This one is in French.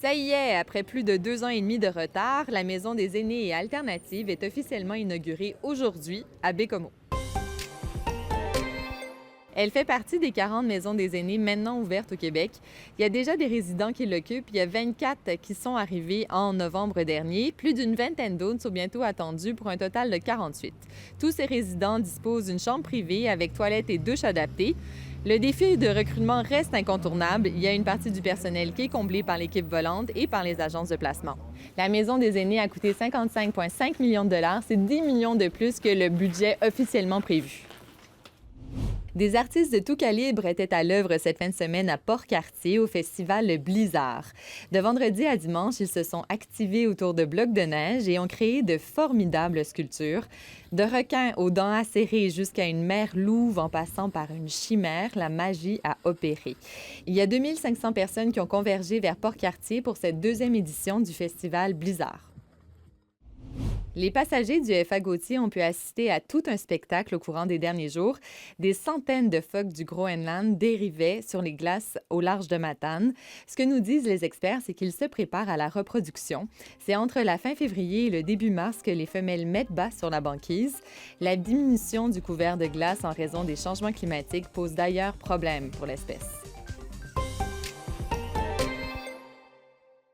Ça y est, après plus de 2 ans et demi de retard, la Maison des aînés et alternatives est officiellement inaugurée aujourd'hui à Bécomo. Elle fait partie des 40 maisons des aînés maintenant ouvertes au Québec. Il y a déjà des résidents qui l'occupent. Il y a 24 qui sont arrivés en novembre dernier. Plus d'une vingtaine d'autres sont bientôt attendus pour un total de 48. Tous ces résidents disposent d'une chambre privée avec toilette et douche adaptées. Le défi de recrutement reste incontournable. Il y a une partie du personnel qui est comblée par l'équipe volante et par les agences de placement. La Maison des aînés a coûté 55,5 millions de dollars. C'est 10 millions de plus que le budget officiellement prévu. Des artistes de tout calibre étaient à l'œuvre cette fin de semaine à Port-Cartier au festival Blizzard. De vendredi à dimanche, ils se sont activés autour de blocs de neige et ont créé de formidables sculptures. De requins aux dents acérées jusqu'à une mère louve en passant par une chimère, la magie a opéré. Il y a 2500 personnes qui ont convergé vers Port-Cartier pour cette deuxième édition du festival Blizzard. Les passagers du FA Gauthier ont pu assister à tout un spectacle au courant des derniers jours. Des centaines de phoques du Groenland dérivaient sur les glaces au large de Matane. Ce que nous disent les experts, c'est qu'ils se préparent à la reproduction. C'est entre la fin février et le début mars que les femelles mettent bas sur la banquise. La diminution du couvert de glace en raison des changements climatiques pose d'ailleurs problème pour l'espèce.